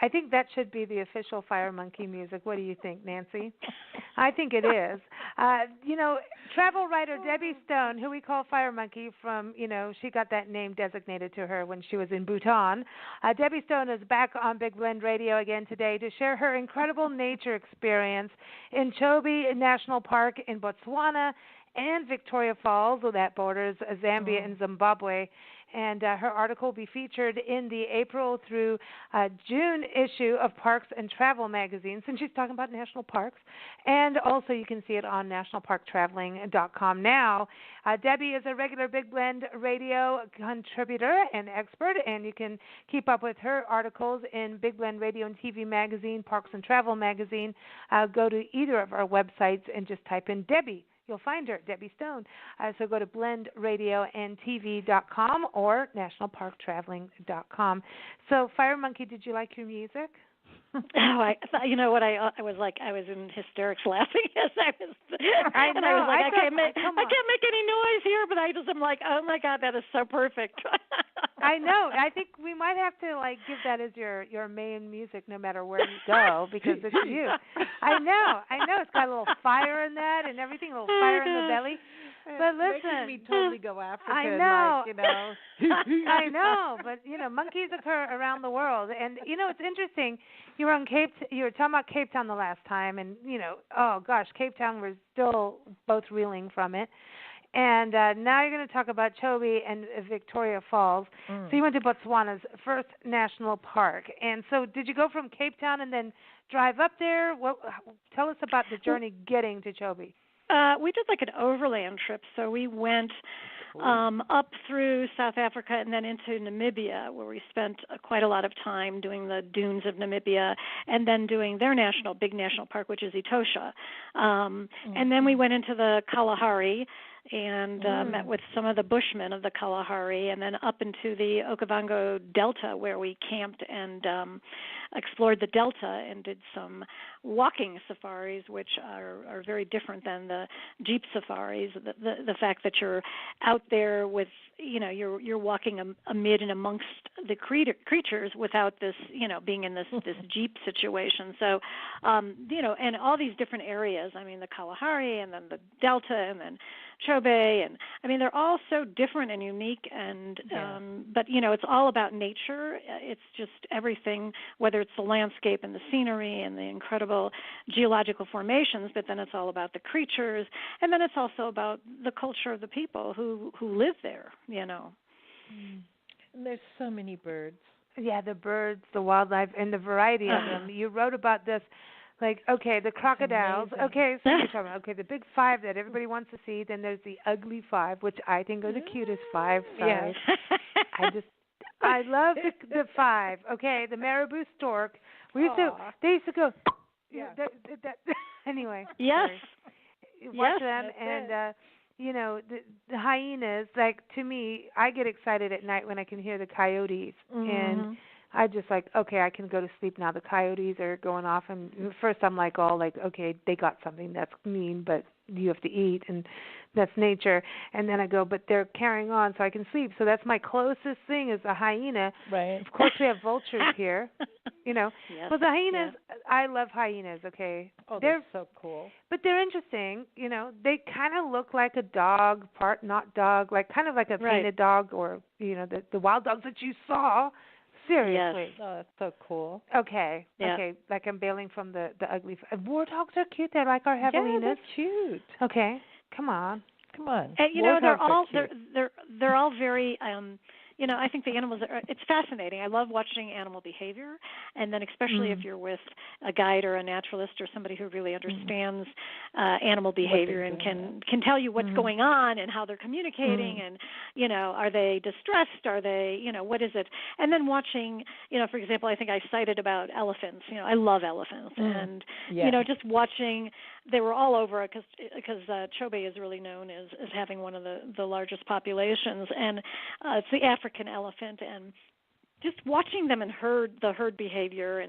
I think that should be the official Fire Monkey music. What do you think, Nancy? I think it is. Travel writer Debbie Stone, who we call Fire Monkey from, she got that name designated to her when she was in Bhutan. Debbie Stone is back on Big Blend Radio again today to share her incredible nature experience in Chobe National Park in Botswana and Victoria Falls, that borders Zambia and Zimbabwe. And her article will be featured in the April through June issue of Parks and Travel magazine, since she's talking about national parks. And also you can see it on nationalparktraveling.com now. Debbie is a regular Big Blend Radio contributor and expert, and you can keep up with her articles in Big Blend Radio and TV magazine, Parks and Travel magazine. Go to either of our websites and just type in Debbie. You'll find her, Debbie Stone. So go to blendradioandtv.com or nationalparktraveling.com. So, Fire Monkey, did you like your music? I thought, you know what, I was like, I was in hysterics laughing as I was, I know. And I was like, I can't make any noise here, but I'm like, oh my God, that is so perfect. I know. I think we might have to give that as your main music no matter where you go, because it's you. I know. It's got a little fire in that and everything, a little fire in the belly. But listen, making me totally go African. I know. I know, but monkeys occur around the world, and it's interesting. You were talking about Cape Town the last time, and oh gosh, Cape Town, we're still both reeling from it. And now you're going to talk about Chobe and Victoria Falls. So you went to Botswana's first national park. And so did you go from Cape Town and then drive up there? Tell us about the journey getting to Chobe. We did like an overland trip. So we went up through South Africa and then into Namibia, where we spent quite a lot of time doing the dunes of Namibia and then doing their big national park, which is Etosha. And then we went into the Kalahari and met with some of the Bushmen of the Kalahari, and then up into the Okavango Delta, where we camped and explored the Delta and did some walking safaris, which are very different than the jeep safaris. The fact that you're out there with, you're walking amid and amongst the creatures without this, being in this jeep situation. So, and all these different areas. I mean, the Kalahari and then the Delta and then Chobe, and I mean they're all so different and unique, and but it's all about nature. It's just everything, whether it's the landscape and the scenery and the incredible geological formations, but then it's all about the creatures, and then it's also about the culture of the people who live there. And there's so many birds. Yeah, the birds, the wildlife, and the variety of them. You wrote about this. The crocodiles. Okay, so you're talking about, the big five that everybody wants to see. Then there's the ugly five, which I think are the cutest five. Sorry. Yeah. I love the five. Okay, the marabou stork. They used to go. Yeah. Anyway. Yes. Watch them, and the hyenas. To me, I get excited at night when I can hear the coyotes, and I just I can go to sleep now. The coyotes are going off, and first I'm okay, they got something that's mean, but you have to eat, and that's nature. And then I go, but they're carrying on, so I can sleep. So that's my closest thing is a hyena. Right. Of course, we have vultures here. Yes. Well, the hyenas, I love hyenas. Okay. Oh, they're so cool. But they're interesting. They kind of look like a dog, part not dog, kind of like a painted dog, or the wild dogs that you saw. Seriously. Yes. Oh, that's so cool. Okay. Yeah. Okay. I'm bailing from the ugly. Warthogs are cute. They're like our javelinas. Yeah, they're cute. Okay. Come on. And they're all very I think the animals it's fascinating. I love watching animal behavior, and then especially if you're with a guide or a naturalist or somebody who really understands animal behavior and can tell you what's going on and how they're communicating, and are they distressed, are they what is it? And then watching, for example, I think I cited about elephants. I love elephants, and just watching. They were all over because Chobe is really known as having one of the largest populations, and it's the African elephant, and just watching them and the herd behavior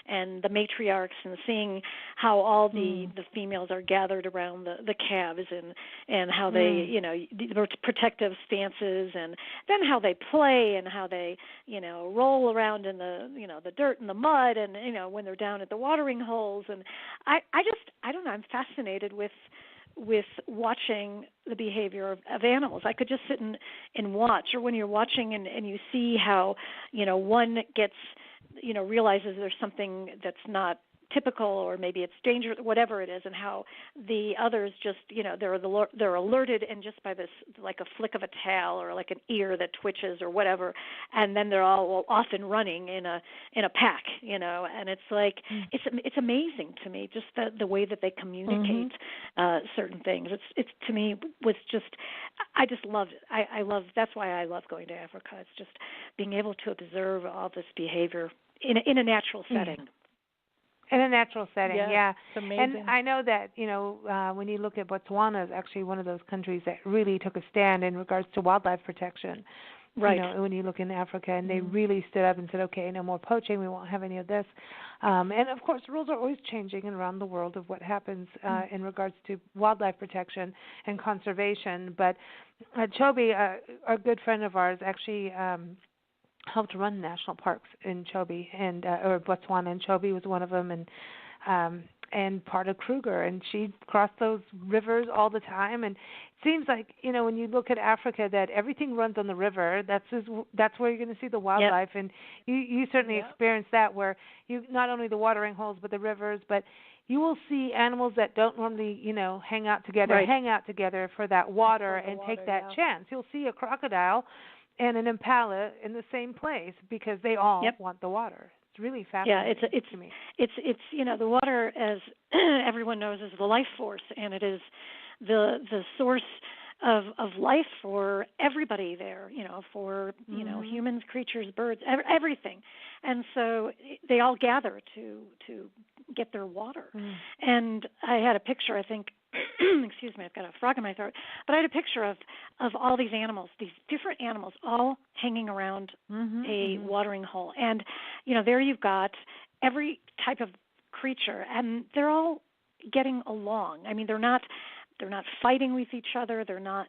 and the matriarchs and seeing how all the females are gathered around the calves and how they the protective stances, and then how they play and how they roll around in the dirt and the mud, and when they're down at the watering holes. And I don't know, I'm fascinated with watching the behavior of animals. I could just sit and watch, or when you're watching and you see how, one gets, realizes there's something that's not typical, or maybe it's dangerous, whatever it is, and how the others just, they're alerted, and just by this, like a flick of a tail or like an ear that twitches or whatever, and then they're all off and running in a pack, and it's like it's amazing to me, just the way that they communicate certain things. It's to me was just, I just loved it. I love, that's why I love going to Africa. It's just being able to observe all this behavior in a natural setting. In a natural setting, yeah. It's amazing. And I know that, when you look at Botswana, is actually one of those countries that really took a stand in regards to wildlife protection. Right. When you look in Africa, and they really stood up and said, okay, no more poaching, we won't have any of this. And, of course, rules are always changing around the world of what happens in regards to wildlife protection and conservation. But Chobe, a good friend of ours, actually helped run national parks in Chobe or Botswana, and Chobe was one of them, and part of Kruger, and she crossed those rivers all the time. And it seems like when you look at Africa, that everything runs on the river. That's where you're going to see the wildlife, and you certainly experience that, where you not only the watering holes but the rivers, but you will see animals that don't normally hang out together for that water and take that chance. You'll see a crocodile and an impala in the same place because they all want the water. It's really fascinating to me. It's the water, as everyone knows, is the life force, and it is the source of life for everybody there, for humans, creatures, birds, everything. And so they all gather to get their water. And I had a picture, I think, excuse me, I've got a frog in my throat, but I had a picture of all these animals, these different animals, all hanging around a watering hole. And, there you've got every type of creature, and they're all getting along. I mean, they're not fighting with each other. They're not,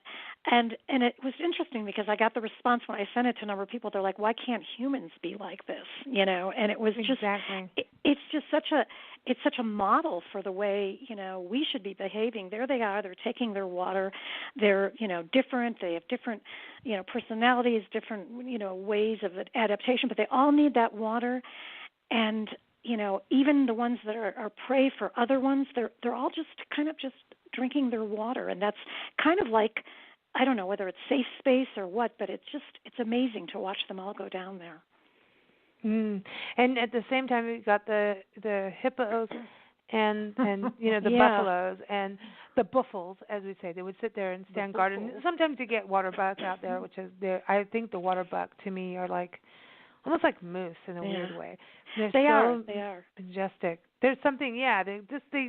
and it was interesting because I got the response when I sent it to a number of people. They're like, "Why can't humans be like this?" And it was just, it's just such a model for the way we should be behaving. There they are. They're taking their water. They're different. They have different personalities, different ways of adaptation, but they all need that water. And even the ones that are prey for other ones, they're all just kind of just drinking their water, and that's kind of like, I don't know whether it's safe space or what, but it's amazing to watch them all go down there. And at the same time, you've got the hippos and the buffaloes and the buffles, as we say. They would sit there and stand guard. And sometimes you get water buck out there, which is I think the water buck to me are like almost like moose in a weird way. They are majestic. There's something,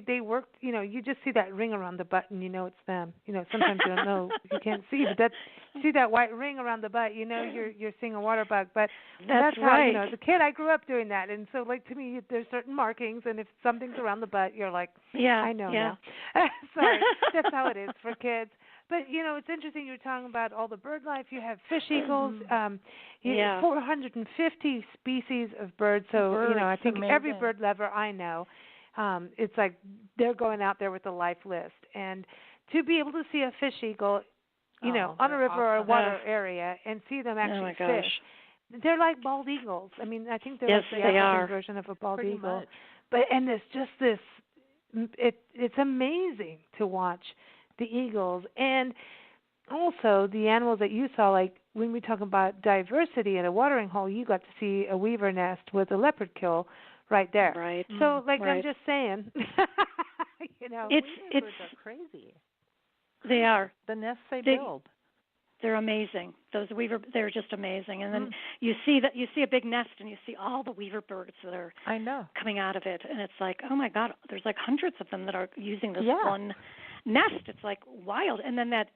they work, you just see that ring around the butt and it's them. Sometimes you don't know, you can't see, but you see that white ring around the butt, you're seeing a water bug. But that's right. how, as a kid, I grew up doing that. And so, like, to me, there's certain markings, and if something's around the butt, you're like, I know now. Sorry, that's how it is for kids. But, it's interesting you're talking about all the bird life. You have fish eagles, 450 species of birds. So, I think every bird lover I know, it's like they're going out there with a life list. And to be able to see a fish eagle, on a river or a water area and see them actually fish, they're like bald eagles. I mean, I think they're like the African version of a bald eagle. Much. But and there's just this, it's amazing to watch the eagles, and also the animals that you saw, like when we talk about diversity in a watering hole, you got to see a weaver nest with a leopard kill right there. Right. So, I'm just saying, birds are crazy. They are. The nests they build. They're amazing. Those weaver, they're just amazing. And then you see a big nest, and you see all the weaver birds that are coming out of it, and it's like, oh my God, there's like hundreds of them that are using this one nest. It's like wild. And then that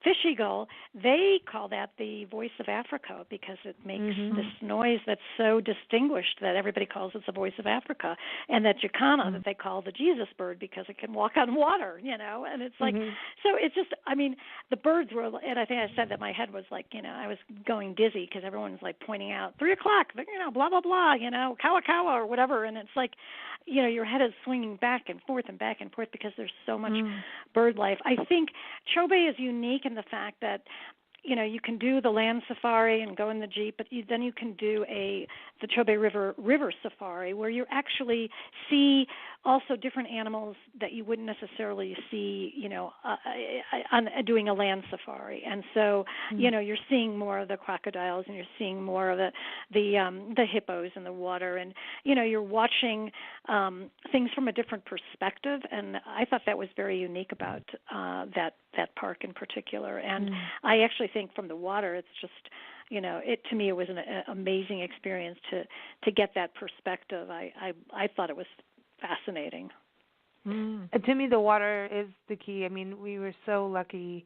fish eagle, they call that the voice of Africa because it makes this noise that's so distinguished that everybody calls it the voice of Africa. And that jacana that they call the Jesus bird because it can walk on water, and it's like, so it's just, I mean, the birds were, and I think I said that my head was like, I was going dizzy because everyone's like pointing out 3 o'clock, blah, blah, blah, kawa kawa or whatever. And it's like, your head is swinging back and forth because there's so much bird life. I think Chobe is unique in the fact that you can do the land safari and go in the jeep, but then you can do the Chobe River safari, where you actually see also different animals that you wouldn't necessarily see, on doing a land safari. And so, you're seeing more of the crocodiles, and you're seeing more of the hippos in the water, and you're watching things from a different perspective. And I thought that was very unique about that park in particular. And I actually think from the water, it's just, to me it was an amazing experience to get that perspective. I thought it was fascinating. To me, the water is the key. I mean, we were so lucky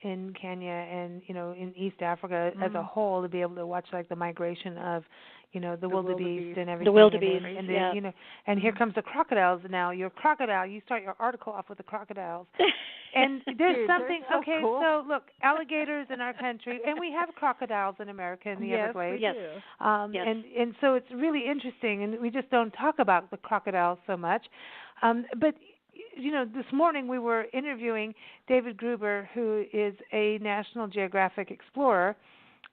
in Kenya and in East Africa as a whole to be able to watch like the migration of the wildebeest and everything. The wildebeest, and and here comes the crocodiles now. Your crocodile, you start your article off with the crocodiles. And there's something, so okay, cool. so look, alligators in our country, and we have crocodiles in America in the Everglades. Yes. And so it's really interesting, and we just don't talk about the crocodiles so much. But this morning we were interviewing David Gruber, who is a National Geographic explorer,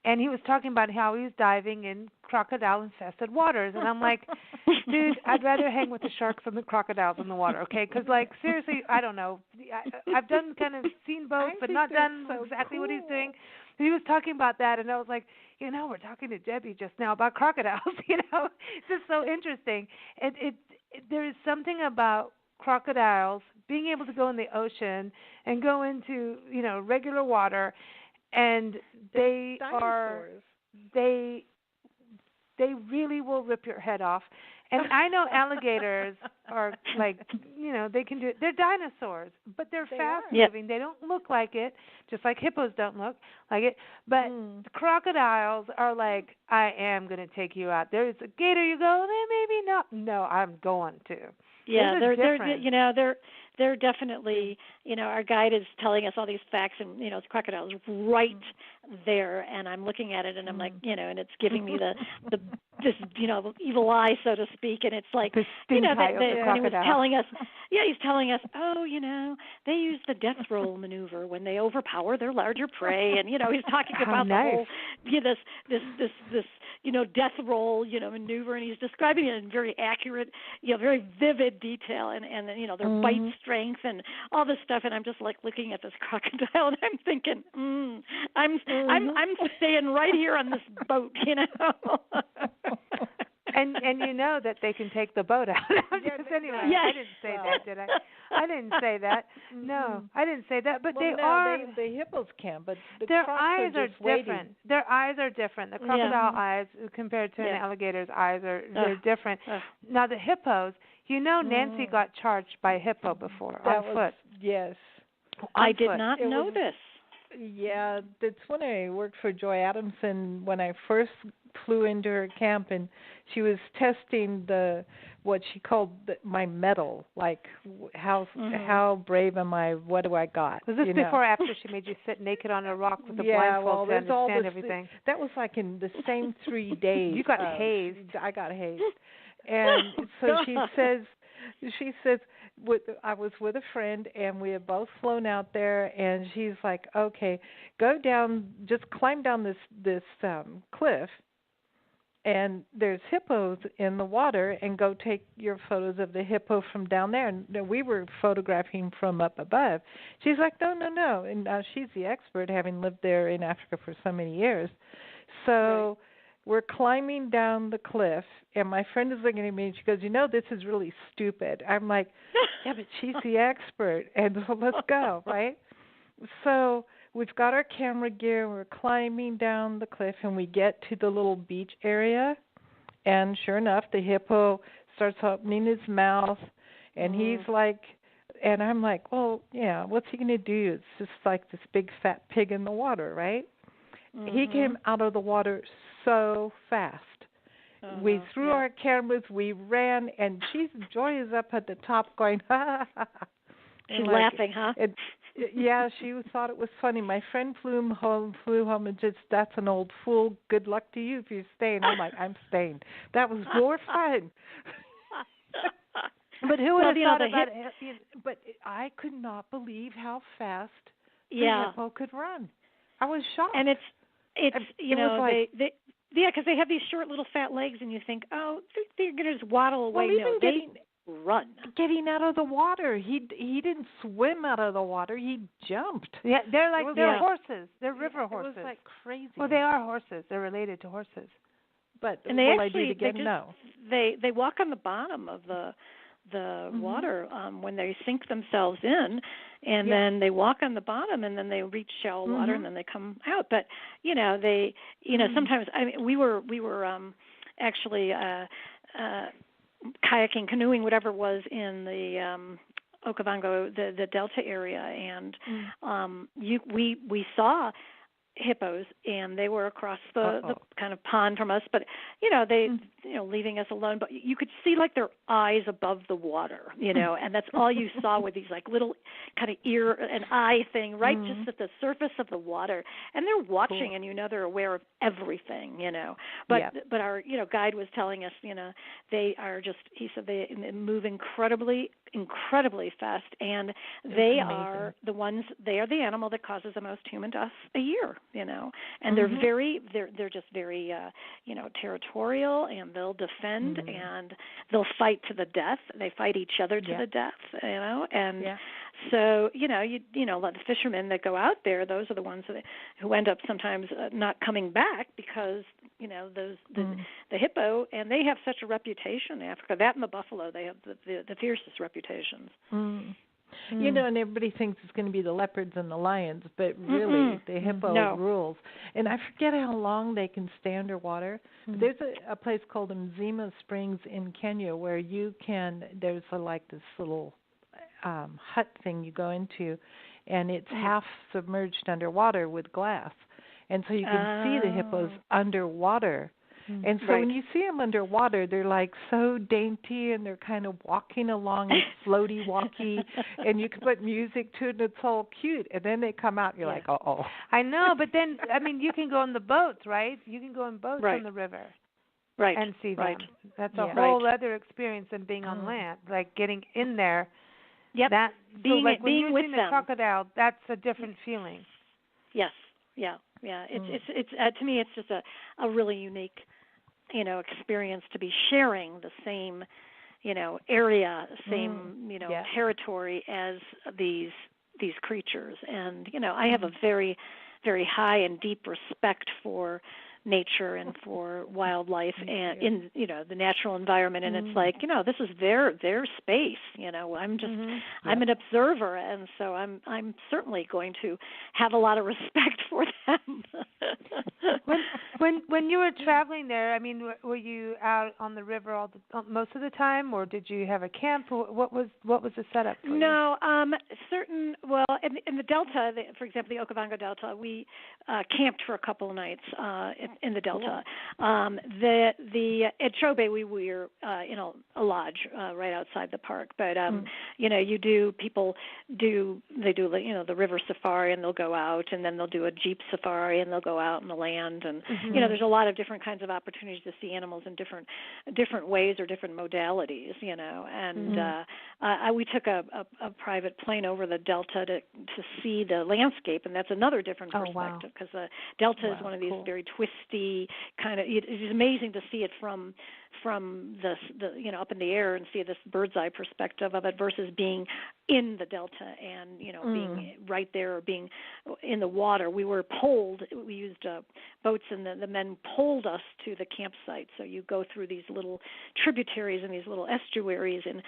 and he was talking about how he was diving in crocodile-infested waters. And I'm like, dude, I'd rather hang with the sharks than the crocodiles in the water, okay? Because, like, seriously, I don't know. I've done kind of seen both, but not done exactly what he's doing. He was talking about that, and I was like, we're talking to Debbie just now about crocodiles, It's just so interesting. There is something about crocodiles being able to go in the ocean and go into, regular water, and they really will rip your head off. And I know alligators are like, they can do it. They're dinosaurs, but they're fast-moving. They don't look like it, just like hippos don't look like it. But the crocodiles are like, I am going to take you out. There's a gator, you go, maybe not. No, I'm going to. Yeah, they're definitely, our guide is telling us all these facts, and it's crocodiles right there, and I'm looking at it, and I'm like, and it's giving me this evil eye, so to speak, and it's like, he was telling us, he's telling us, they use the death roll maneuver when they overpower their larger prey, and he's talking about the whole, this death roll, maneuver, and he's describing it in very accurate, very vivid detail, and their bite strength and all this stuff, and I'm just like looking at this crocodile, and I'm thinking, I'm staying right here on this boat, And that they can take the boat out. Anyway, yes. I didn't say that, did I? I didn't say that. No, I didn't say that. But the hippos can, but their eyes are just different. waiting. Their eyes are different. The crocodile eyes thcompared to an alligator's eyes they're different. Now the hippos, Nancy got charged by a hippo before on foot. Yes. I did not know this. Yeah, that's when I worked for Joy Adamson when I first flew into her camp, and she was testing what she called my mettle, like how brave am I? What do I got? Was this before or after she made you sit naked on a rock with a blindfold to understand everything? That was like in the same 3 days. You got hazed. I got hazed, and so she says. I was with a friend, and we had both flown out there, and she's like, okay, go down, just climb down this cliff, and there's hippos in the water, and go take your photos of the hippo from down there. And we were photographing from up above. She's like, no. And she's the expert, having lived there in Africa for so many years. So we're climbing down the cliff, and my friend is looking at me, and she goes, this is really stupid. I'm like, yeah, but she's the expert, and so let's go, right? So we've got our camera gear, we're climbing down the cliff, and we get to the little beach area, and sure enough, the hippo starts opening his mouth, and he's like, And I'm like, well, yeah, what's he going to do? It's just like this big fat pig in the water, right? He came out of the water so fast. We threw our cameras, we ran, and Joy is up at the top going, ha, ha, ha. She's laughing, huh? Yeah, she thought it was funny. My friend flew home and just, that's an old fool. Good luck to you if you're staying. I'm like, I'm staying. That was more fun. But who would have thought about it? But I could not believe how fast the hippo could run. I was shocked. And it's you know, like, because they have these short little fat legs, and you think, oh, they're going to just waddle away. Well, no, they run. Getting out of the water, he didn't swim out of the water. He jumped. Yeah, they're horses. They're river horses. It was like crazy. Well, they are horses. They're related to horses. But and they will I do it again? No. They walk on the bottom of the water when they sink themselves in, and then they walk on the bottom, and then they reach shallow water, and then they come out. But you know, sometimes, I mean, we were actually kayaking, canoeing, whatever it was, in the Okavango, the Delta area, and we saw hippos, and they were across the kind of pond from us, but they leaving us alone, but you could see like their eyes above the water, and that's all you saw with these like little kind of ear and eye thing right just at the surface of the water, and they're watching, and they're aware of everything, but our guide was telling us they are just, he said, they move incredibly fast, and they are the animal that causes the most human deaths a year, and they're just very territorial, and they'll defend, and they'll fight to the death. They fight each other to the death, and so the fishermen that go out there, those are the ones who end up sometimes not coming back because the hippo, and they have such a reputation in Africa. That and the buffalo, they have the fiercest reputations. And everybody thinks it's going to be the leopards and the lions, but really the hippo rules. And I forget how long they can stay underwater. But there's a place called Mzima Springs in Kenya where there's like this little hut thing you go into, and it's half submerged underwater with glass. And so you can see the hippos underwater. And so when you see them underwater, they're like so dainty, and they're kind of walking along and floaty walkie, and you can put music to it, and it's all cute. And then they come out, and you're like, uh-oh. I know, but then, I mean, you can go on the boats, right? You can go on boats on the river. Right. And see them. That's a whole other experience than being on land, like getting in there. Yep. Being with them. The crocodile, that's a different feeling. Yes. Yeah. It's to me, it's just a really unique, experience to be sharing the same, area, same, territory as these creatures. And I have a very, very high and deep respect for nature and for wildlife and in the natural environment, and it's like this is their space. I'm just I'm an observer, and so I'm certainly going to have a lot of respect for them. When you were traveling there, I mean, were you out on the river most of the time, or did you have a camp? What was the setup for you? No, well, in the Delta, for example, the Okavango Delta, we camped for a couple of nights in the Delta. At Chobe, we were in a lodge right outside the park. But people do the river safari, and they'll go out, and then they'll do a jeep safari, and they'll go out in the land, and there's a lot of different kinds of opportunities to see animals in different ways or different modalities. And we took a private plane over the Delta to see the landscape, and that's another different perspective, because the Delta is one of these very twisty kind of. It's amazing to see it from the up in the air and see this bird's eye perspective of it versus being in the Delta and being right there or being in the water. We were poled. We used boats, and the men poled us to the campsite. So you go through these little tributaries and these little estuaries, and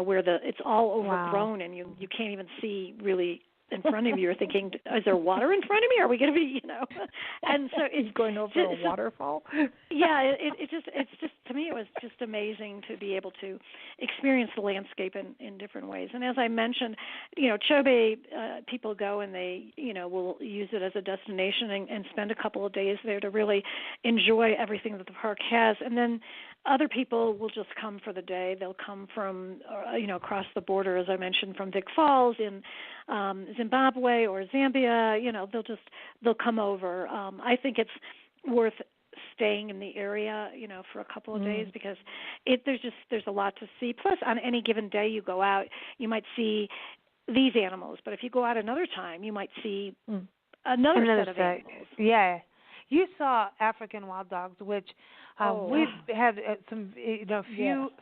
where it's all overgrown, and you can't even see really in front of you. You're thinking, is there water in front of me? Are we going to be, And so it's going over a waterfall. Yeah, it's just to me, it was just amazing to be able to experience the landscape in different ways. And as I mentioned, Chobe, people go and they, will use it as a destination and spend a couple of days there to really enjoy everything that the park has. And then other people will just come for the day. They'll come from, across the border, as I mentioned, from Vic Falls in Zimbabwe or Zambia. They'll come over. I think it's worth staying in the area, for a couple of days because there's a lot to see. Plus, on any given day you go out, you might see these animals, but if you go out another time, you might see another set of animals. Yeah. You saw African wild dogs, which we've had some,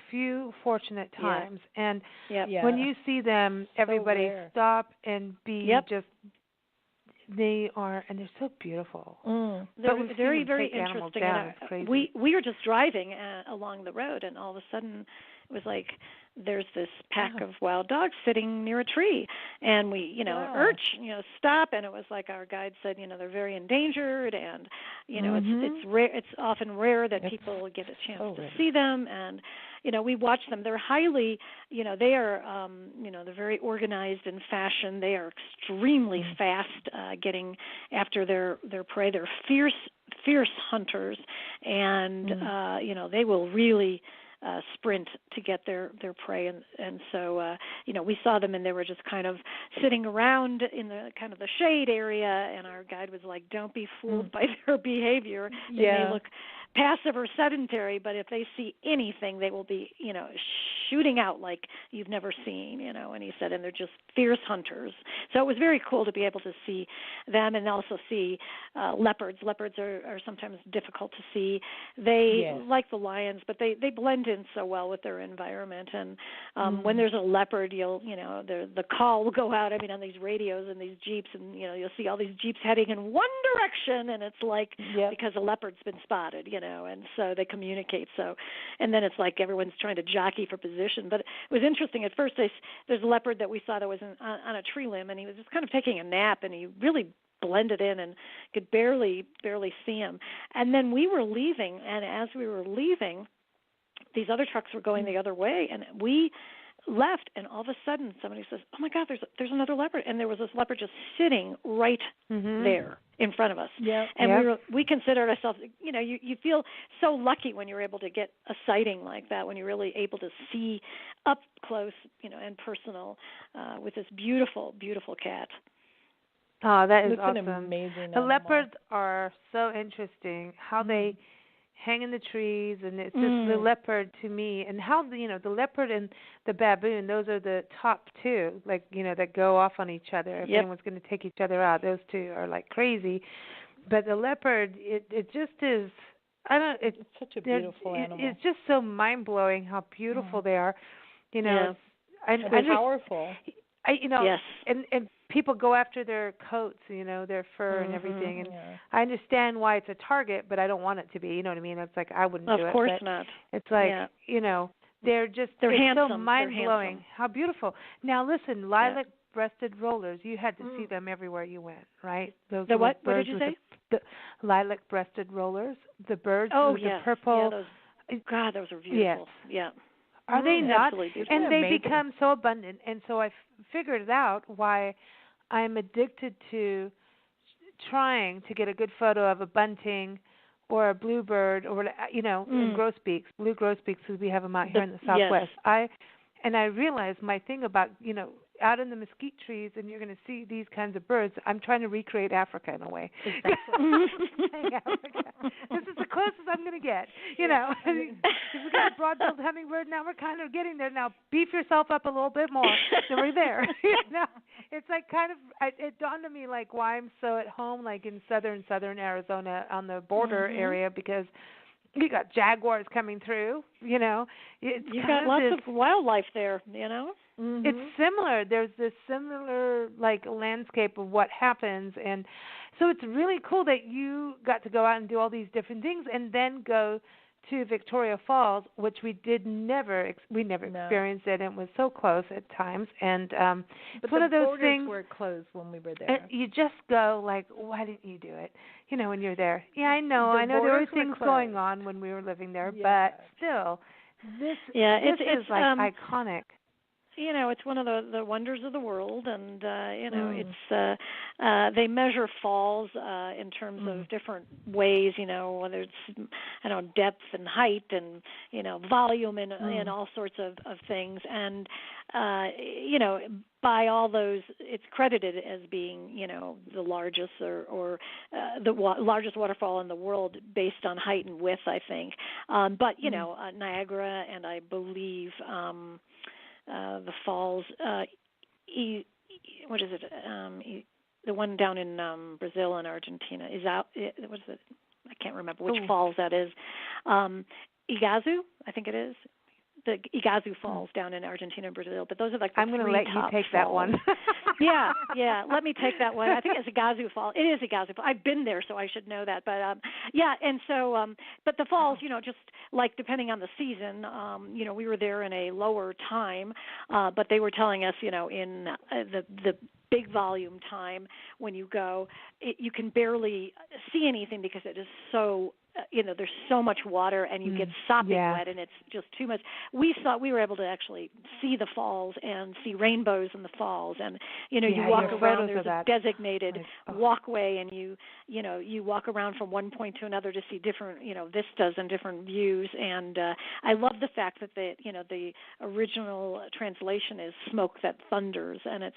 few fortunate times, and when you see them, everybody stop and be just. They are, and they're so beautiful. They're very, very interesting. We were just driving along the road, and all of a sudden, it was like there's this pack of wild dogs sitting near a tree, and we, stop, and it was like our guide said, they're very endangered, and it's rare. It's often rare that people get a chance to see them, and we watch them. They're highly, they are, they're very organized in fashion. They are extremely fast getting after their prey. They're fierce hunters, and they will really sprint to get their prey, and so we saw them, and they were just kind of sitting around in the kind of the shade area, and our guide was like, "Don't be fooled by their behavior. They may look passive or sedentary, but if they see anything, they will be, shooting out like you've never seen, and he said, and they're just fierce hunters. So it was very cool to be able to see them and also see leopards. Leopards are sometimes difficult to see. They, like the lions, but they blend in so well with their environment. And when there's a leopard, the call will go out, on these radios and these Jeeps, and, you'll see all these Jeeps heading in one direction, and it's like because a leopard's been spotted, and so they communicate. So, and then it's like everyone's trying to jockey for position. But it was interesting. At first, there's a leopard that we saw that was on a tree limb, and he was just kind of taking a nap, and he really blended in and could barely see him. And then we were leaving, and as we were leaving, these other trucks were going the other way, and we left, and all of a sudden somebody says, "Oh my God, there's another leopard," and there was this leopard just sitting right there in front of us. And we considered ourselves, you feel so lucky when you're able to get a sighting like that, when you're really able to see up close, and personal with this beautiful, beautiful cat. Oh, that is it's awesome. An amazing the animal. Leopards are so interesting. How they hang in the trees, and it's just the leopard to me, and how the leopard and the baboon, those are the top two, like that go off on each other. If anyone's going to take each other out, those two are like crazy. But the leopard, it just is. It's such a beautiful animal. It's just so mind blowing how beautiful they are. and powerful. And people go after their coats, their fur and everything. And I understand why it's a target, but I don't want it to be. You know what I mean? It's like I wouldn't do it. Of course not. It's like, they're handsome. so mind-blowing. How beautiful. Now, listen, lilac-breasted rollers, you had to see them everywhere you went, right? Those the what? Birds what did you say? The lilac-breasted rollers, the birds with the Yeah, purple. those are beautiful. Yes. Yeah. Are they not? Absolutely And they amazing. become so abundant. And so I figured out why I'm addicted to trying to get a good photo of a bunting or a bluebird or, in grosbeaks, blue grosbeaks, because we have them out here in the Southwest. Yes. I realized my thing about, out in the mesquite trees, and you're going to see these kinds of birds. I'm trying to recreate Africa in a way. This is the closest I'm going to get. We got a broad-billed hummingbird. Now we're kind of getting there. Now beef yourself up a little bit more. Then we're there. It's like it dawned on me like why I'm so at home, like in southern Arizona on the border area, because you got jaguars coming through. You got lots of wildlife there. It's similar. There's this similar landscape of what happens, and so it's really cool that you got to go out and do all these different things, and then go to Victoria Falls, which we never experienced it, and it was so close at times. And but it's one of those borders things were closed when we were there. you just go like, why didn't you do it? When you're there. Yeah, I know there were borders things were going closed. on when we were living there, Yeah. but still, this it's is like iconic. It's one of the wonders of the world, and it's they measure falls in terms of different ways, whether it's depth and height and volume and all sorts of things, and by all those, it's credited as being the largest or the largest waterfall in the world based on height and width, I think. But Niagara, and I believe the falls, what is it? The one down in Brazil and Argentina is out. What is it? I can't remember which falls that is. Iguazu, I think it is. The Iguazu Falls down in Argentina and Brazil, but those are like the I'm going to let you take falls. that one. yeah, let me take that one. I think it's Iguazu Falls. It is Iguazu Falls. I've been there, so I should know that. But and so, but the falls, just like depending on the season, we were there in a lower time, but they were telling us, in the big volume time when you go, you can barely see anything because it is so. There's so much water, and you get sopping wet, and it's just too much. We were able to actually see the falls and see rainbows in the falls, and you walk around. There's a designated walkway, and you walk around from one point to another to see different vistas and different views. And I love the fact that the original translation is "smoke that thunders," and it's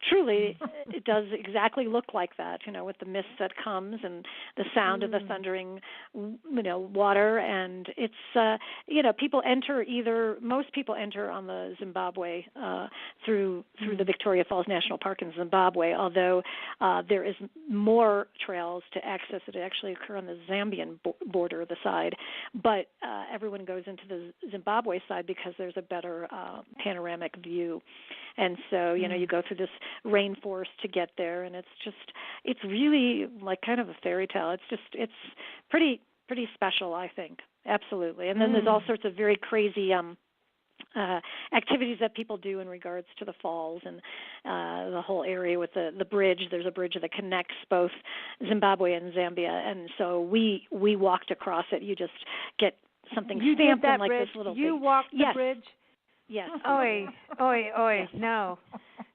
truly it does exactly look like that. With the mist that comes and the sound of the thundering water, and it's most people enter on the Zimbabwe through the Victoria Falls National Park in Zimbabwe, although there is more trails to access it actually occur on the Zambian border, the side, but everyone goes into the Zimbabwe side because there's a better panoramic view, and so you go through this rainforest to get there, and it's really like kind of a fairy tale. It's pretty special, I think. Absolutely. And then there's all sorts of very crazy activities that people do in regards to the falls and the whole area with the bridge. There's a bridge that connects both Zimbabwe and Zambia, and so we walked across it. You just get something stamped in like bridge. this little You thing. walked the bridge? Yes. Oi. Yes. No.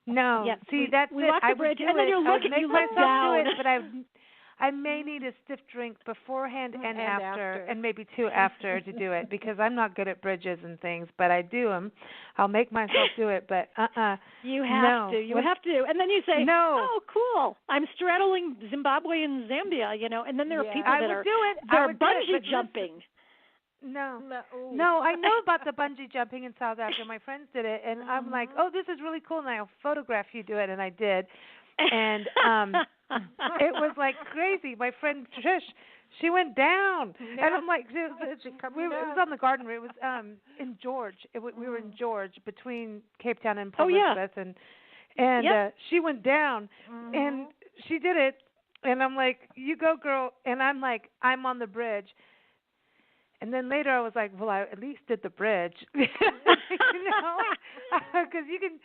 Yeah. See, that's we it. walked the bridge, and then you're looking. You look down. But I may need a stiff drink beforehand and after, and maybe two after to do it, because I'm not good at bridges and things, but I do them. I'll make myself do it, but You have to. You have to. And then you say, oh, cool. I'm straddling Zimbabwe and Zambia, and then there are people that are bungee jumping. No, I know about the bungee jumping in South Africa. My friends did it, and I'm like, oh, this is really cool, and I'll photograph you do it, and I did. And it was like crazy. My friend Trish, she went down, and I'm like, it was on the Garden Route. It was in George. We were in George between Cape Town and Port Elizabeth, and she went down, and she did it, and I'm like, you go, girl, and I'm like, I'm on the bridge. And then later I was like, well, I at least did the bridge, because you can,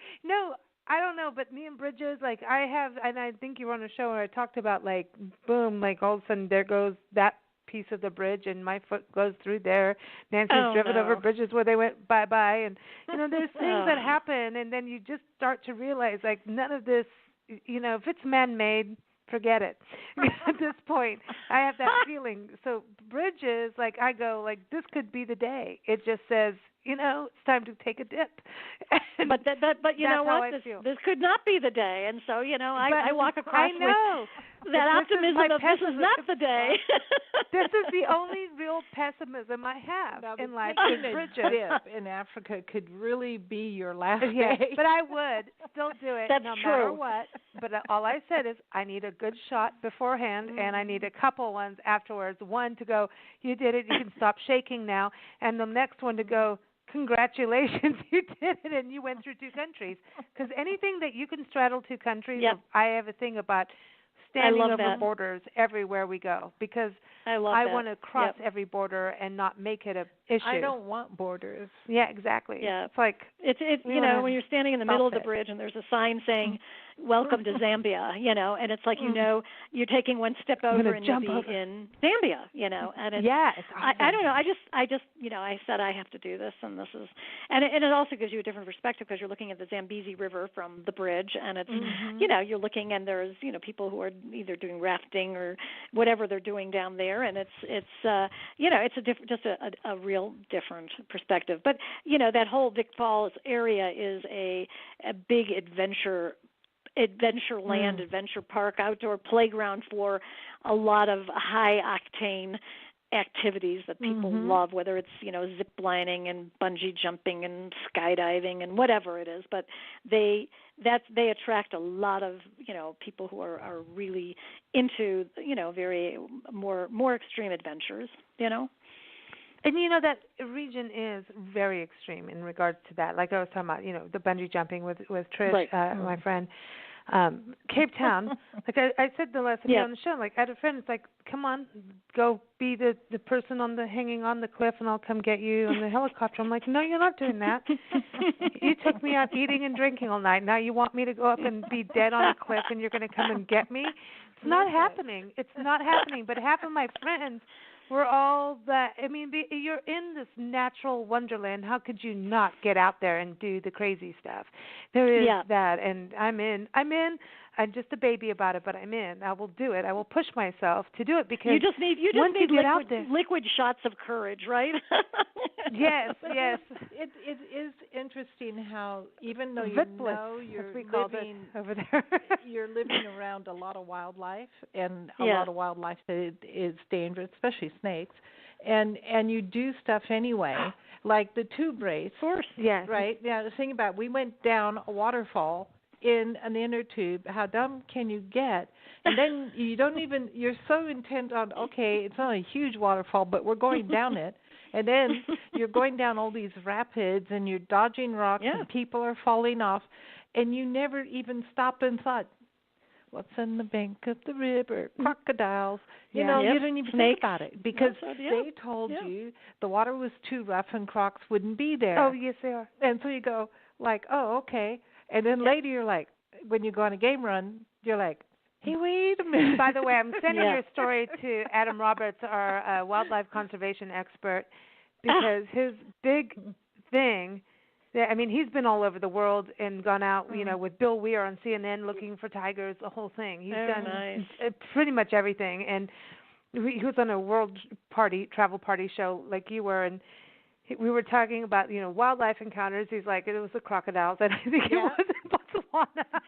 I don't know, but me and bridges, like I have, and I think you were on a show where I talked about like, boom, like all of a sudden there goes that piece of the bridge and my foot goes through there. Nancy's driven over bridges where they went bye-bye. And, there's things that happen, and then you just start to realize like none of this, if it's man-made, forget it. At this point, I have that feeling. So bridges, like I go, like this could be the day. It just says, it's time to take a dip. And but you know what? This could not be the day, and so I walk across with that optimism of this is not the day. This is the only real pessimism I have in life. Bridges dip in Africa could really be your last day. But I would still do it That's no true. matter what. But all I said is I need a good shot beforehand, and I need a couple ones afterwards. One to go, you did it, you can stop shaking now, and the next one to go, congratulations, you did it, and you went through two countries. Because anything that you can straddle two countries, I have a thing about standing love over that. borders everywhere we go because I love I that. want to cross Yep. every border and not make it a issue. I don't want borders. Yeah, exactly. Yeah. It's like It's we you know, wanna when you're standing in the stop middle of the it. bridge and there's a sign saying "Welcome to Zambia," you know, and it's like, you know, you're taking one step I'm over gonna and you'll jump be over. in Zambia, you know, and it's Yeah, it's awesome. I don't know. I just you know, I said I have to do this, and this is, and it also gives you a different perspective because you're looking at the Zambezi River from the bridge, and it's, you know, you're looking and there's, you know, people who are either doing rafting or whatever they're doing down there, and it's you know, it's a different, just a real different perspective. But you know, that whole Vic Falls area is a big adventure land, adventure park, outdoor playground for a lot of high octane activities that people love, whether it's, you know, zip lining and bungee jumping and skydiving and whatever it is. But they attract a lot of, you know, people who are really into, you know, very more extreme adventures, you know. And you know that region is very extreme in regards to that. Like I was talking about, you know, the bungee jumping with Trish, Right. my friend. Cape Town, like I said the last time on the show, like I had a friend, it's like, come on, go be the person hanging on the cliff and I'll come get you on the helicopter. I'm like, no, you're not doing that. You took me out eating and drinking all night. Now you want me to go up and be dead on a cliff and you're going to come and get me? It's not happening. It's not happening. But half of my friends were all that. I mean, you're in this natural wonderland. How could you not get out there and do the crazy stuff? There is that, and I'm in. I'm just a baby about it, but I'm in. I will do it. I will push myself to do it because you just need liquid shots of courage, right? Yes. It is interesting how even though you know you're living over there, you're living around a lot of wildlife and a lot of wildlife that is dangerous, especially snakes, and you do stuff anyway, like the tube race. Of course, yes. Right. Yeah. The thing about we went down a waterfall in an inner tube. How dumb can you get? And then you don't even. You're so intent on it's not a huge waterfall, but we're going down it. And then you're going down all these rapids and you're dodging rocks and people are falling off, and you never even stopped and thought, what's in the bank of the river? Crocodiles. You know, you didn't even think about it because they told you the water was too rough and crocs wouldn't be there. Oh, yes, they are. And so you go like, oh, okay. And then later you're like, when you go on a game run, you're like, hey, wait a minute. By the way, I'm sending your story to Adam Roberts, our wildlife conservation expert, because his big thing, I mean, he's been all over the world and gone out, you know, with Bill Weir on CNN looking for tigers, the whole thing. He's done pretty much everything. And he was on a travel party show like you were, and we were talking about, you know, wildlife encounters. He's like, it was the crocodiles, and I think it was in Botswana.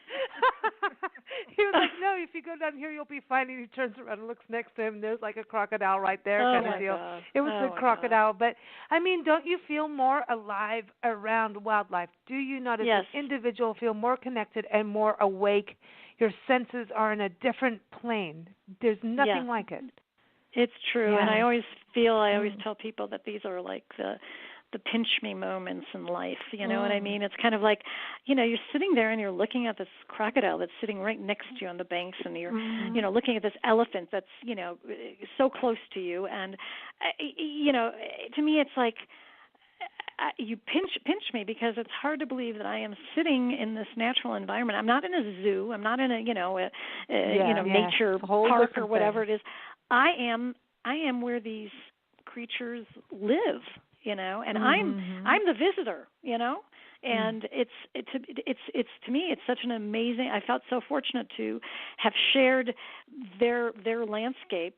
He was like, no, if you go down here, you'll be fine. And he turns around and looks next to him, and there's like a crocodile right there kind of deal. God. It was the crocodile. God. But, I mean, don't you feel more alive around wildlife? Do you not, as an individual, feel more connected and more awake? Your senses are in a different plane. There's nothing like it. It's true, and I always tell people that these are like the pinch me moments in life. You know what I mean? It's kind of like, you know, you're sitting there and you're looking at this crocodile that's sitting right next to you on the banks, and you're, you know, looking at this elephant that's, you know, so close to you, and you know, to me it's like you pinch me because it's hard to believe that I am sitting in this natural environment. I'm not in a zoo. I'm not in a nature park or whatever it is. I am where these creatures live, you know, and I'm the visitor, you know, and it's to me it's such an amazing. I felt so fortunate to have shared their landscape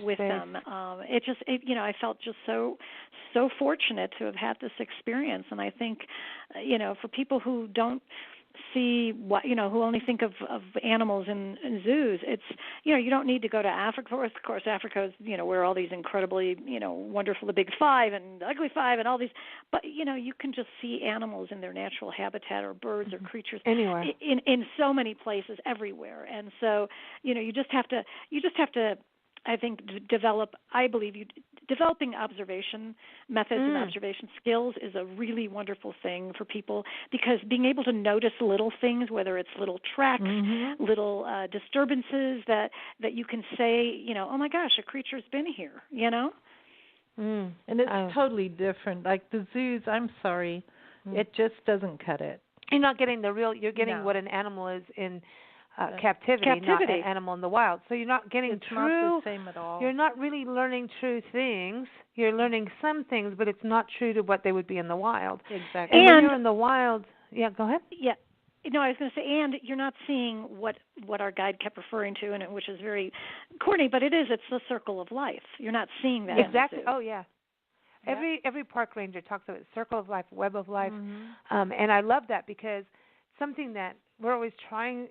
with them. I felt just so fortunate to have had this experience, and I think, you know, for people who don't see what, you know, who only think of animals in zoos, it's, you know, you don't need to go to Africa. Of course, Africa is, you know, where all these incredibly, you know, wonderful, the big five and the ugly five and all these, but, you know, you can just see animals in their natural habitat, or birds or creatures anywhere, in so many places, everywhere. And so, you know, you just have to I think develop, I believe you developing observation methods and observation skills is a really wonderful thing for people, because being able to notice little things, whether it's little tracks, little disturbances that you can say, oh my gosh, a creature's been here, And it's totally different. Like the zoos, I'm sorry, it just doesn't cut it. You're not getting you're getting what an animal is in captivity, not an animal in the wild. So you're not getting it's true. Not the same at all. You're not really learning true things. You're learning some things, but it's not true to what they would be in the wild. Exactly. And when you're in the wild, go ahead. Yeah. No, I was going to say, and you're not seeing what our guide kept referring to, and which is very corny, but it's the circle of life. You're not seeing that. Exactly. Oh, yeah. Every park ranger talks about circle of life, web of life, and I love that, because something that we're always trying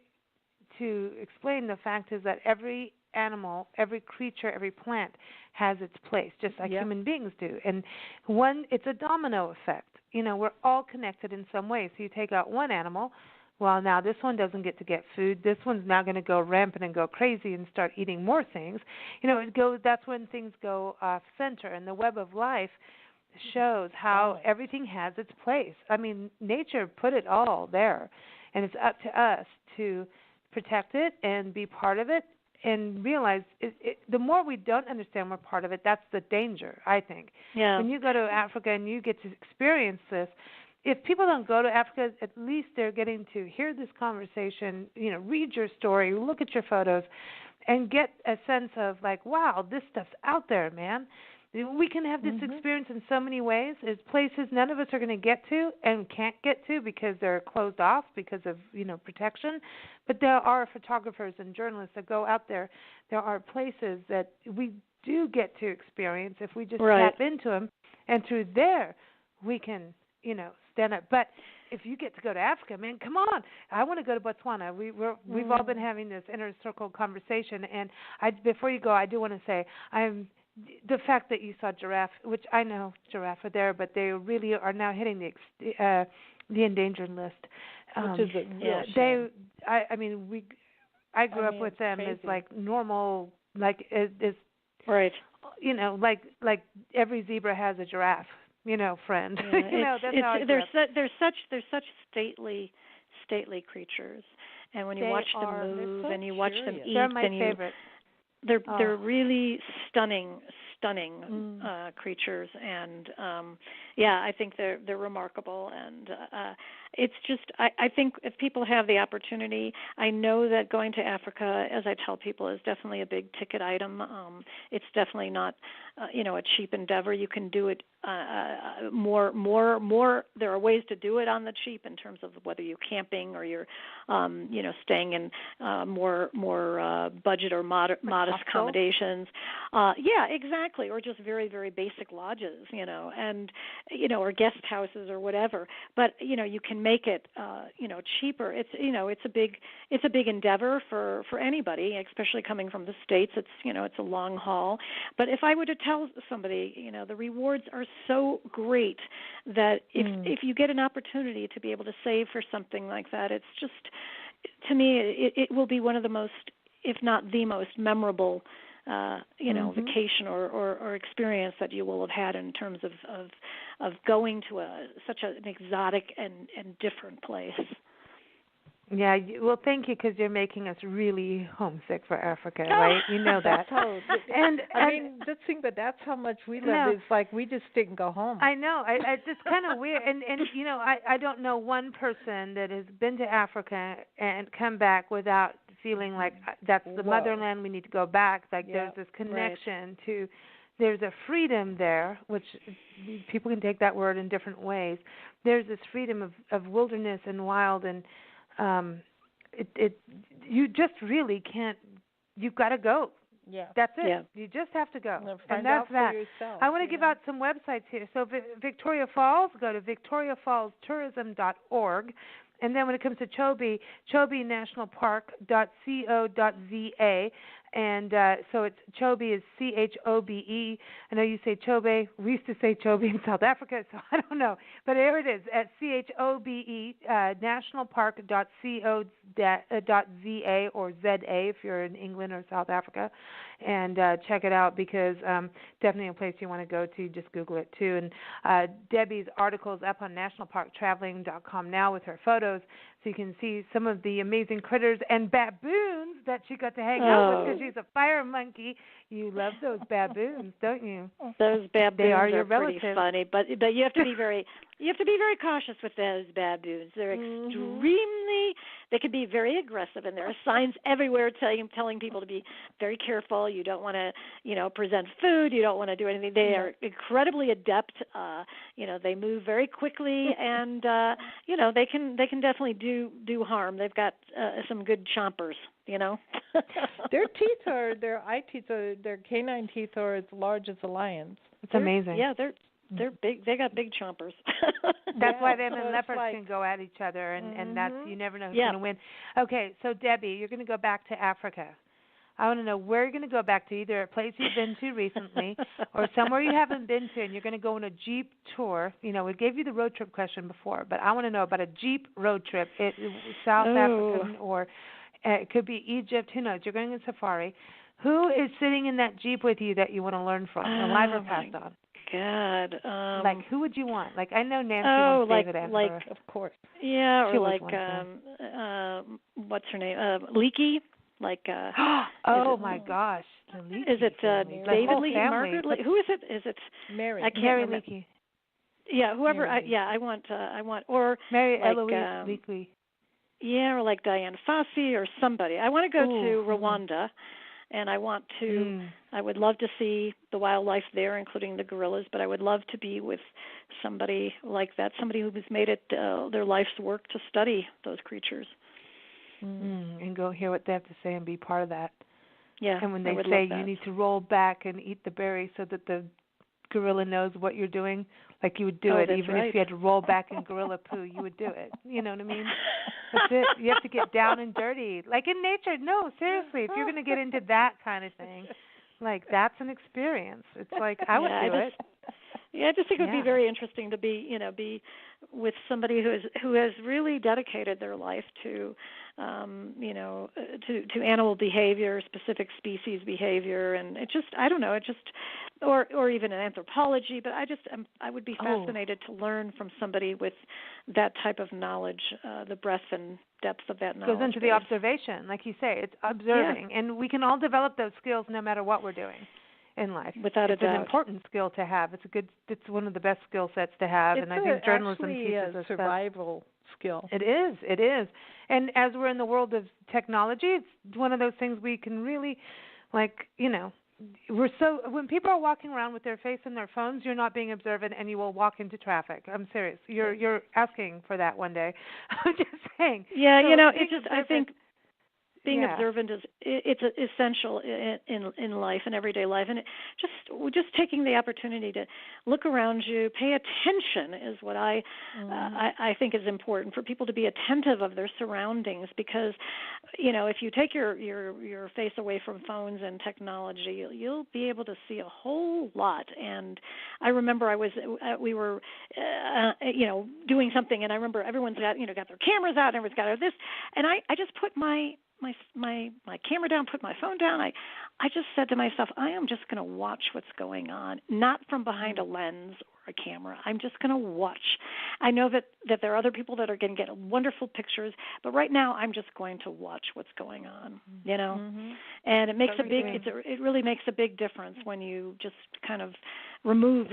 to explain, the fact is that every animal, every creature, every plant has its place, just like human beings do. And it's a domino effect. We're all connected in some way. So you take out one animal, well, now this one doesn't get to get food. This one's now going to go rampant and go crazy and start eating more things. That's when things go off center. And the web of life shows how everything has its place. I mean, nature put it all there, and it's up to us to protect it and be part of it, and realize the more we don't understand we're part of it, that's the danger, I think. Yeah. When you go to Africa and you get to experience this, if people don't go to Africa, at least they're getting to hear this conversation, read your story, look at your photos, and get a sense of like, wow, this stuff's out there, man. We can have this experience in so many ways. There's places none of us are going to get to and can't get to because they're closed off because of, protection. But there are photographers and journalists that go out there. There are places that we do get to experience if we just tap into them. And through there, we can, stand up. But if you get to go to Africa, man, come on. I want to go to Botswana. We've all been having this inner circle conversation. And before you go, I do want to say the fact that you saw giraffe, which I know giraffe are there, but they really are now hitting the endangered list. Which is a real shame. I grew up with them as like normal, like as right. Like every zebra has a giraffe, friend. Yeah, that's how I grew up. They're such stately creatures, and when you watch them move and you watch them eat, they're my favorite. They're really stunning creatures, and I think they're remarkable, and it's just I think if people have the opportunity, I know that going to Africa, as I tell people, is definitely a big ticket item. It's definitely not a cheap endeavor. You can do it more. There are ways to do it on the cheap in terms of whether you're camping or you're staying in more budget or modest accommodations. Exactly, or just very, very basic lodges, and or guest houses or whatever. But you can make it cheaper. It's a big endeavor for anybody, especially coming from the States. It's a long haul. But if I were to tell somebody, the rewards are so great that if you get an opportunity to be able to save for something like that, it's just, to me, it will be one of the most, if not the most memorable vacation or experience that you will have had in terms of going to such an exotic and different place. Yeah, well, thank you, because you're making us really homesick for Africa, right? You know that. And I mean, just think that that's how much we love it. It's like we just didn't go home. I know. It's just kind of weird. And I don't know one person that has been to Africa and come back without feeling like that's the motherland, we need to go back. Like there's this connection to, there's a freedom there, which people can take that word in different ways. There's this freedom of wilderness and wild, and you just really can't. You've got to go. Yeah, that's it. Yeah. You just have to go, and that's that. For yourself, I want to give out some websites here. So Victoria Falls, go to victoriafallstourism.org. And then when it comes to Chobe, chobenationalpark.co.za. And so it's Chobe is Chobe. I know you say Chobe. We used to say Chobe in South Africa, so I don't know. But there it is at Chobe, nationalpark.co.za. .za or ZA if you're in England or South Africa, and check it out because definitely a place you want to go to. Just Google it too. And Debbie's article is up on nationalparktraveling.com now with her photos, so you can see some of the amazing critters and baboons that she got to hang out with because she's a fire monkey. You love those baboons, don't you? Those baboons they are your pretty relatives. funny, but you have to be very cautious with those baboons. They're extremely. They can be very aggressive, and there are signs everywhere telling people to be very careful. You don't want to, present food. You don't want to do anything. They are incredibly adept. They move very quickly, and they can definitely do harm. They've got some good chompers. Their eye teeth their canine teeth are as large as a lion's. It's amazing. Yeah, they're big. They got big chompers. That's why them and leopards can go at each other, and that's, you never know who's going to win. Okay, so Debbie, you're going to go back to Africa. I want to know where you're going to go back to, either a place you've been to recently or somewhere you haven't been to, and you're going to go on a Jeep tour. We gave you the road trip question before, but I want to know about a Jeep road trip, South African, or it could be Egypt. Who knows? You're going on safari. Who is sitting in that Jeep with you that you want to learn from, alive or passed on? God. Who would you want? I know Nancy wants David Attenborough. Of course. Yeah, she or what's her name? Leakey. Oh my gosh. Is it David Leakey? Margaret Leakey? Who is it? Is it Mary? I can't Mary remember. Leakey. Yeah, whoever. Mary I want or Mary Eloise Leakey. Yeah, or Diane Fossey or somebody. I want to go to Rwanda. And I want to, I would love to see the wildlife there, including the gorillas, but I would love to be with somebody like that, somebody who has made it their life's work to study those creatures. And go hear what they have to say and be part of that. Yeah. And when they say you need to roll back and eat the berry so that the gorilla knows what you're doing, you would do it. Even if you had to roll back in gorilla poo, you would do it. You know what I mean? That's it. You have to get down and dirty. In nature. No, seriously. If you're going to get into that kind of thing, that's an experience. It's I would do it. Yeah, I just think it would be very interesting to be with somebody who has really dedicated their life to, to animal behavior, specific species behavior, and or even in anthropology. But I would be fascinated to learn from somebody with that type of knowledge, the breadth and depth of that knowledge. Goes into the observation, like you say. It's observing, and we can all develop those skills no matter what we're doing in life. Without a doubt. It's an important skill to have. It's one of the best skill sets to have, and I think journalism teaches us survival skill. It is. And as we're in the world of technology, it's one of those things we can really when people are walking around with their face in their phones, you're not being observant and you will walk into traffic. I'm serious. You're asking for that one day. I'm just saying. Yeah, I think being observant it's essential in life, in everyday life, and just taking the opportunity to look around you, pay attention is what I think is important for people to be attentive of their surroundings, because if you take your face away from phones and technology, you'll be able to see a whole lot. And I remember we were doing something, and I remember everyone's got their cameras out, and everyone's got this, and I just put my camera down, put my phone down. I just said to myself, I am just going to watch what's going on, not from behind a lens or a camera. I'm just going to watch. I know that there are other people that are going to get wonderful pictures, but right now I'm just going to watch what's going on, And it makes it really makes a big difference when you just kind of remove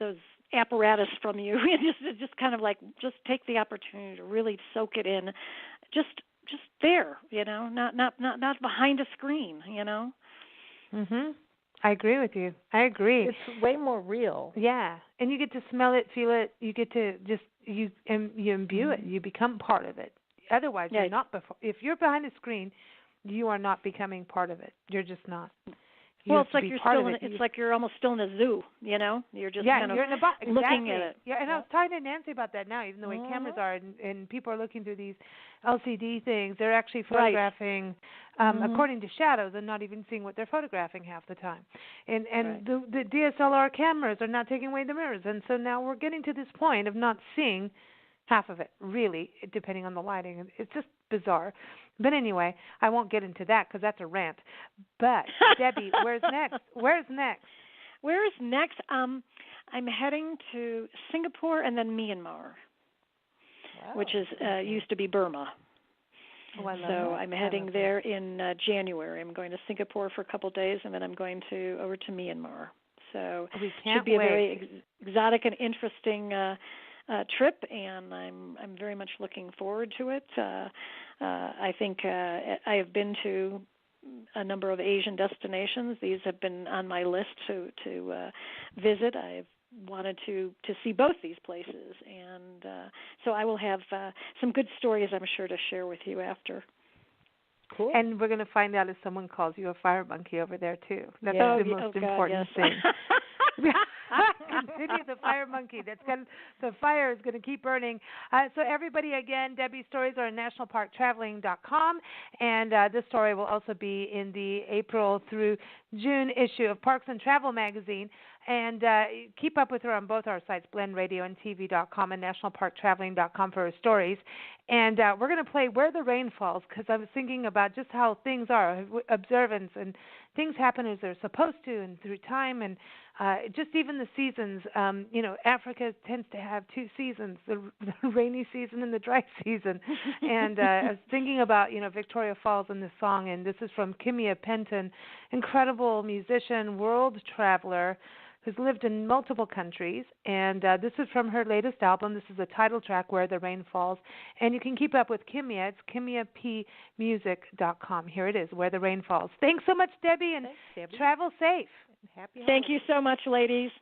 those apparatus from you and just kind of just take the opportunity to really soak it in, just there, not behind a screen, Mhm. I agree with you. I agree. It's way more real. Yeah, and you get to smell it, feel it. You get to you imbue it. You become part of it. Otherwise, you're not. If you're behind a screen, you are not becoming part of it. You're just not. It's like you're still it's like you're almost still in a zoo, You're just kind of you're in the box. looking at it. Yeah, and I was talking to Nancy about that now, even the way cameras are, and people are looking through these LCD things. They're actually photographing according to shadows and not even seeing what they're photographing half the time. And the DSLR cameras are not taking away the mirrors, and so now we're getting to this point of not seeing half of it, really, depending on the lighting. It's just bizarre. But anyway, I won't get into that because that's a rant. But Debbie, where's next? Where's next? Where is next? I'm heading to Singapore and then Myanmar, which is used to be Burma. Oh, I love so that. I'm heading there in January. I'm going to Singapore for a couple of days, and then I'm going over to Myanmar. So we it can't should be wait. a very exotic and interesting trip, and I'm very much looking forward to it. I think I have been to a number of Asian destinations. These have been on my list to visit. I've wanted to see both these places, and so I will have some good stories, I'm sure, to share with you after. Cool. And we're going to find out if someone calls you a fire monkey over there too. That's the most important thing. Continue the fire monkey. The fire is going to keep burning. So everybody, again, Debbie's stories are on nationalparktraveling.com, and this story will also be in the April through June issue of Parks and Travel magazine. And keep up with her on both our sites, blendradioandtv.com and nationalparktraveling.com for her stories. And we're going to play Where the Rain Falls, because I was thinking about just how things are, observance, and things happen as they're supposed to and through time, and just even the seasons. Africa tends to have two seasons, the rainy season and the dry season. And I was thinking about, Victoria Falls in this song, and this is from Kimia Penton, incredible musician, world traveler, who's lived in multiple countries, and this is from her latest album. This is the title track, Where the Rain Falls, and you can keep up with Kimia. It's KimiaPmusic.com. Here it is, Where the Rain Falls. Thanks so much, Debbie, and Thanks, Debbie. travel safe. Happy holidays. Thank you so much, ladies.